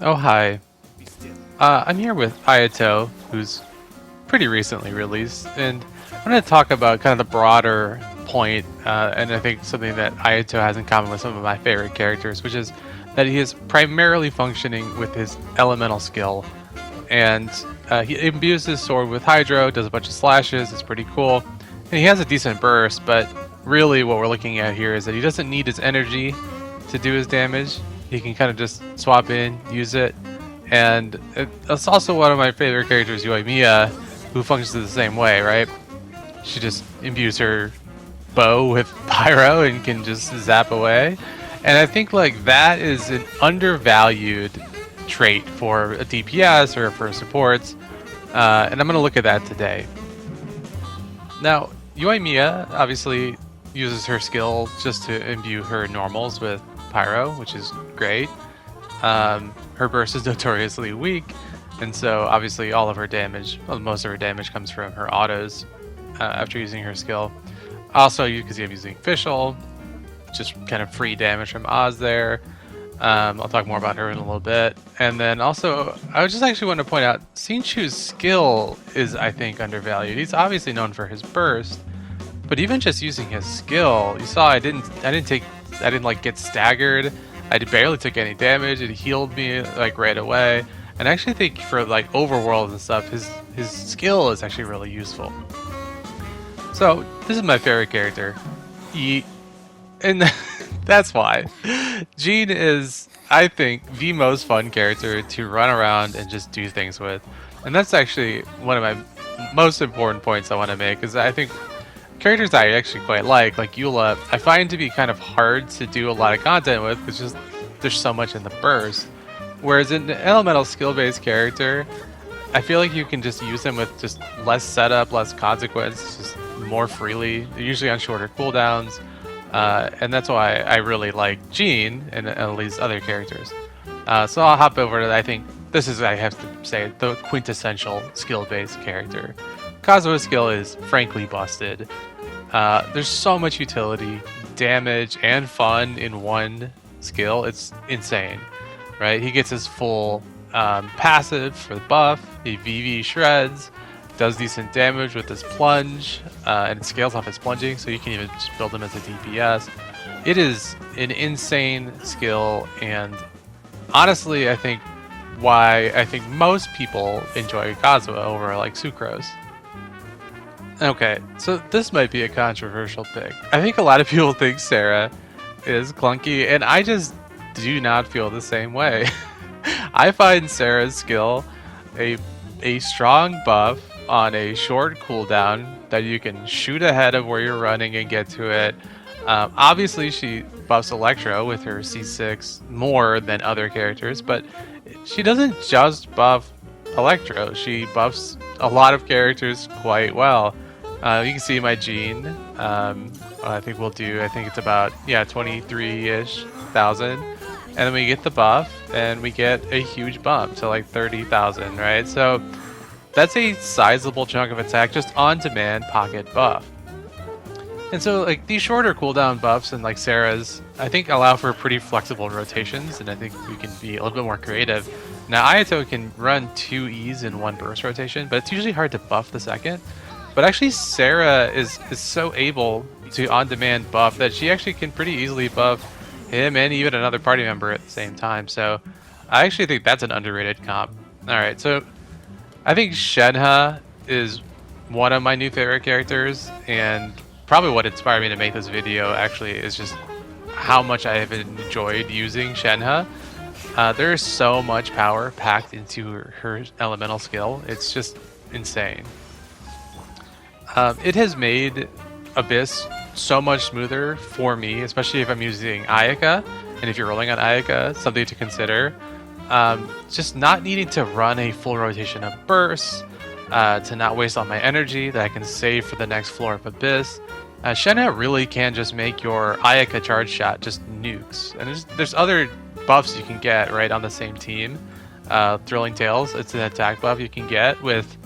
Oh, hi. I'm here with Ayato, who's pretty recently released, and I want to talk about kind of the broader point, and I think something that Ayato has in common with some of my favorite characters, which is that he is primarily functioning with his elemental skill, and he imbues his sword with Hydro, does a bunch of slashes, it's pretty cool, and he has a decent burst, but really what we're looking at here is that he doesn't need his energy to do his damage. He can kind of just swap in, use it, and it's also one of my favorite characters, Joymia, who functions the same way, right? She just imbues her bow with pyro and can just zap away. And I think like that is an undervalued trait for a DPS or for supports. And I'm going to look at that today. Now, Joymia obviously uses her skill just to imbue her normals with pyro, which is great. Her burst is notoriously weak, and so obviously all of her damage, well, most of her damage comes from her autos after using her skill. Also, you can see I'm using Fischl, just kind of free damage from Oz there. I'll talk more about her in a little bit. And then also, I just actually want to point out, Sinchu's skill is, I think, undervalued. He's obviously known for his burst, but even just using his skill, you saw I didn't like get staggered. I barely took any damage. It healed me like right away. And I actually think for like overworld and stuff, his skill is actually really useful. So this is my favorite character, and that's why. Jean is, I think, the most fun character to run around and just do things with, and that's actually one of my most important points I want to make. Is I think characters I actually quite like Eula, I find to be kind of hard to do a lot of content with because just there's so much in the burst. Whereas in an elemental skill-based character, I feel like you can just use them with just less setup, less consequence, just more freely, usually on shorter cooldowns. And that's why I really like Jean and at least other characters. So I'll hop over to, I think, this is, I have to say, the quintessential skill-based character. Kazuha's skill is frankly busted. There's so much utility, damage, and fun in one skill. It's insane, right? He gets his full passive for the buff. He VV shreds, does decent damage with his plunge, and it scales off his plunging, so you can even just build him as a DPS. It is an insane skill, and honestly, I think most people enjoy Kazuha over like Sucrose. Okay, so this might be a controversial pick. I think a lot of people think Sarah is clunky, and I just do not feel the same way. I find Sarah's skill a strong buff on a short cooldown that you can shoot ahead of where you're running and get to it. Obviously, she buffs Electro with her C6 more than other characters, but she doesn't just buff Electro. She buffs a lot of characters quite well. You can see my Jean. I think it's about 23-ish thousand, and then we get the buff and we get a huge bump to like 30,000, right? So that's a sizable chunk of attack just on demand pocket buff. And so like these shorter cooldown buffs and like Sarah's, I think allow for pretty flexible rotations, and I think we can be a little bit more creative. Now Ayato can run 2 E's in one burst rotation, but it's usually hard to buff the second. But actually Sarah is so able to on-demand buff that she actually can pretty easily buff him and even another party member at the same time. So I actually think that's an underrated comp. Alright, so I think Shenha is one of my new favorite characters, and probably what inspired me to make this video actually is just how much I have enjoyed using Shenha. There is so much power packed into her elemental skill. It's just insane. It has made Abyss so much smoother for me, especially if I'm using Ayaka, and if you're rolling on Ayaka, something to consider. Just not needing to run a full rotation of bursts, to not waste all my energy that I can save for the next floor of Abyss. Shenha really can just make your Ayaka charge shot just nukes. And there's other buffs you can get right on the same team. Thrilling Tales, it's an attack buff you can get with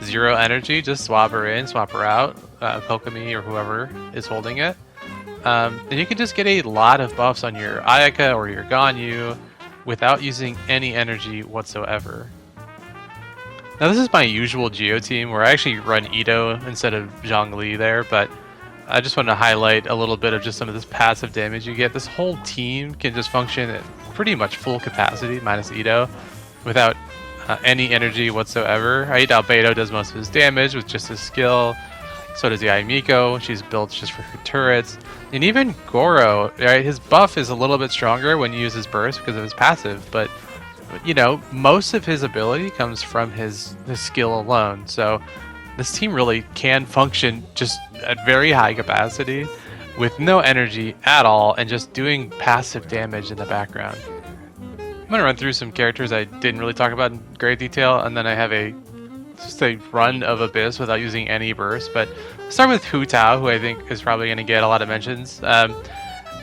0 energy, just swap her in, swap her out, Kokomi or whoever is holding it. And you can just get a lot of buffs on your Ayaka or your Ganyu. without using any energy whatsoever. Now this is my usual Geo team where I actually run Ito instead of Zhongli there, but I just want to highlight a little bit of just some of this passive damage you get. This whole team can just function at pretty much full capacity, minus Ito, without any energy whatsoever. Right? Albedo does most of his damage with just his skill. So does Yae Miko. She's built just for her turrets. And even Goro, right? His buff is a little bit stronger when you use his burst because of his passive, but you know, most of his ability comes from his skill alone. So this team really can function just at very high capacity with no energy at all and just doing passive damage in the background. I'm going to run through some characters I didn't really talk about in great detail, and then I have just a run of Abyss without using any burst. But let's start with Hu Tao, who I think is probably going to get a lot of mentions.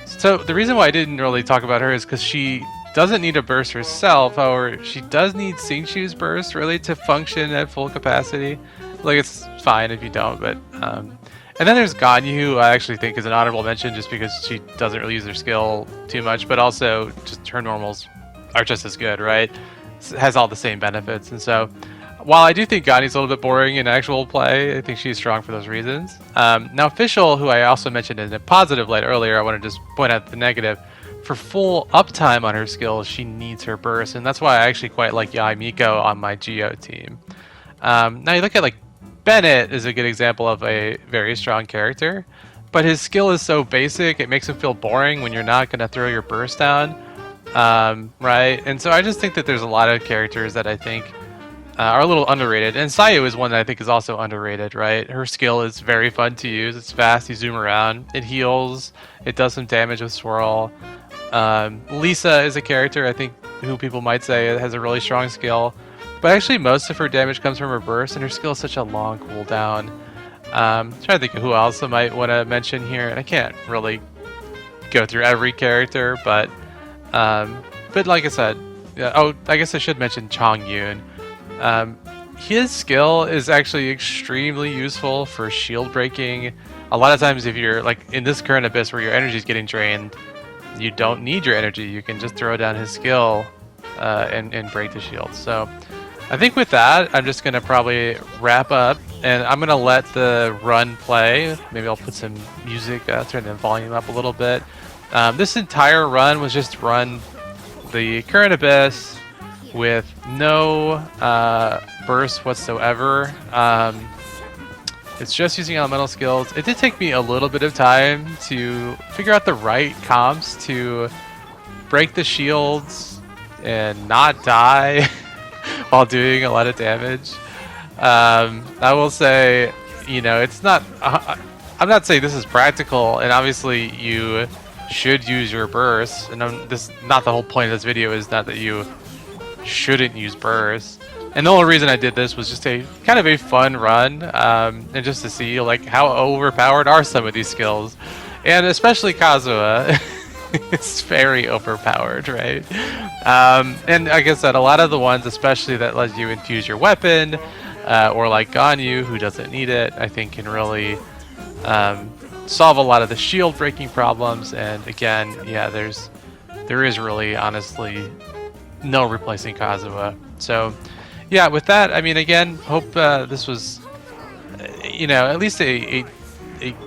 So the reason why I didn't really talk about her is because she doesn't need a burst herself. However, she does need Xingqiu's burst really to function at full capacity. Like, it's fine if you don't, but and then there's Ganyu, who I actually think is an honorable mention just because she doesn't really use her skill too much, but also just her normals are just as good, right? Has all the same benefits. And so while I do think Ganyu's a little bit boring in actual play, I think she's strong for those reasons. Now Official, who I also mentioned in a positive light earlier, I want to just point out the negative. For full uptime on her skills, she needs her burst, and that's why I actually quite like Yae Miko on my Geo team. Now you look at like Bennett is a good example of a very strong character, but his skill is so basic it makes him feel boring when you're not going to throw your burst down, right? And so I just think that there's a lot of characters that I think are a little underrated, and Sayu is one that I think is also underrated, right? Her skill is very fun to use. It's fast, you zoom around, it heals, it does some damage with Swirl. Lisa is a character I think who people might say has a really strong skill, but actually most of her damage comes from her burst, and her skill is such a long cooldown. I'm trying to think of who else I might want to mention here, and I can't really go through every character, but like I said, I guess I should mention Chong Yun. His skill is actually extremely useful for shield breaking. A lot of times if you're like in this current Abyss where your energy is getting drained, you don't need your energy. You can just throw down his skill and break the shield. So I think with that, I'm just going to probably wrap up, and I'm going to let the run play. Maybe I'll put some music, turn the volume up a little bit. This entire run was just run the current Abyss with no burst whatsoever. It's just using elemental skills. It did take me a little bit of time to figure out the right comps to break the shields and not die while doing a lot of damage. I will say, you know, it's not... I'm not saying this is practical, and obviously you should use your burst. And not the whole point of this video is not that you shouldn't use burst. And the only reason I did this was just a kind of a fun run, and just to see like how overpowered are some of these skills, and especially Kazuha. It's very overpowered, right? And like I said, a lot of the ones, especially that lets you infuse your weapon, or like Ganyu, who doesn't need it, I think can really solve a lot of the shield breaking problems. And again, yeah, there is really honestly no replacing Kazuha. So yeah, with that, I mean, again, hope this was, you know, at least a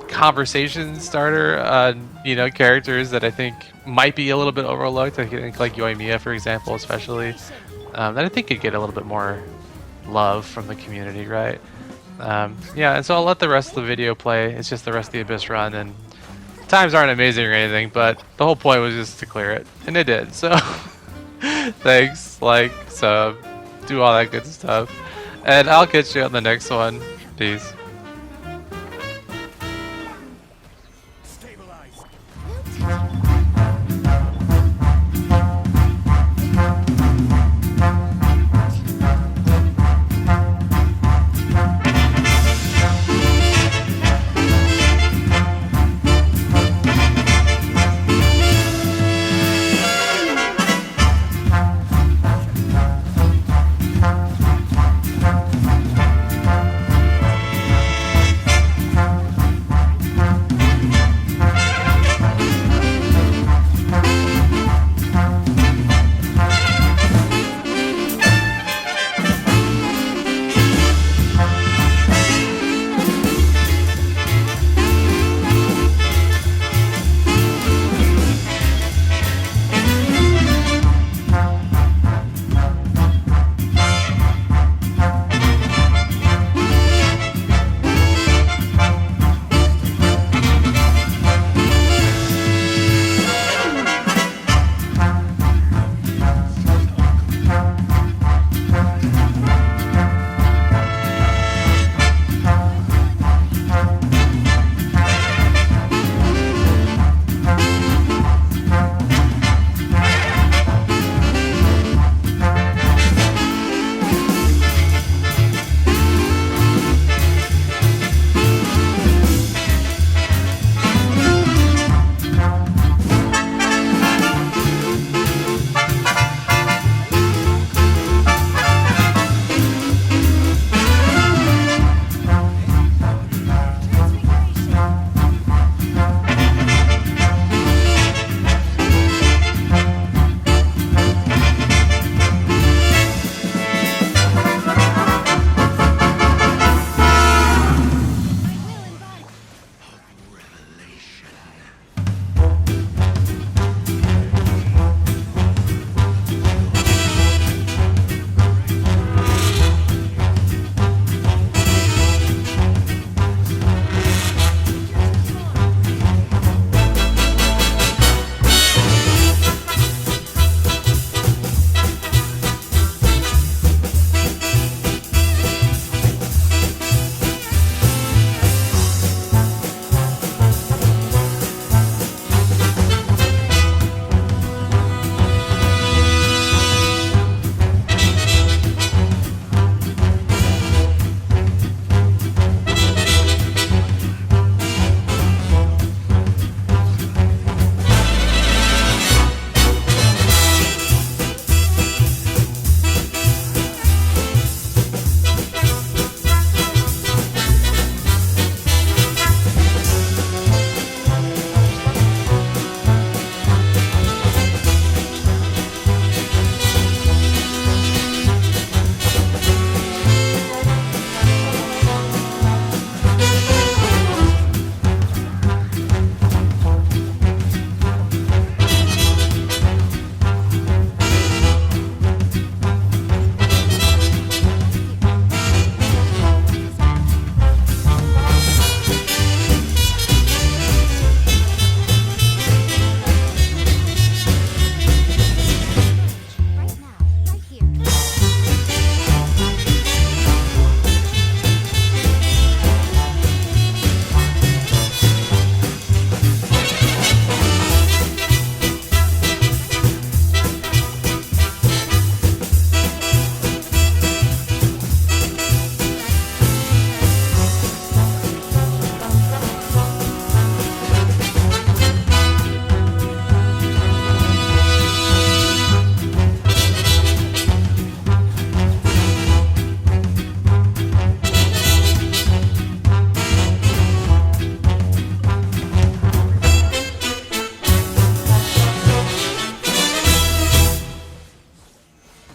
conversation starter on, you know, characters that I think might be a little bit overlooked. I think like Joymia, for example, especially, that I think could get a little bit more love from the community, right? Yeah, and so I'll let the rest of the video play. It's just the rest of the Abyss run, and times aren't amazing or anything, but the whole point was just to clear it, and it did. So thanks, like, sub, do all that good stuff, and I'll catch you on the next one. Peace.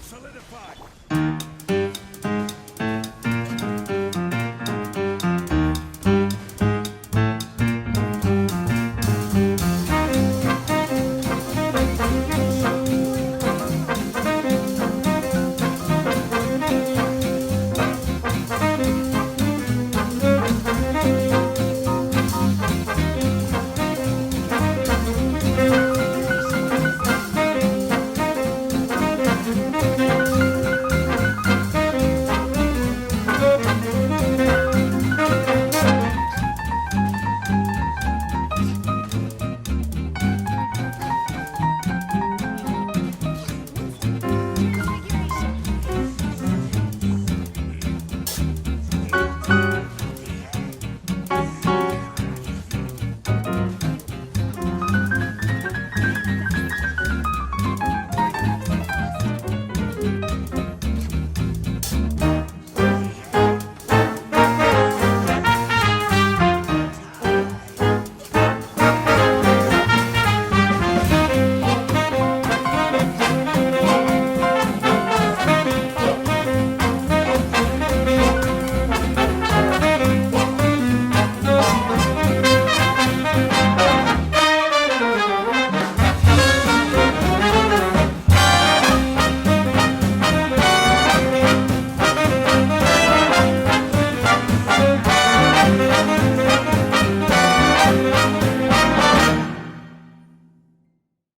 solidified.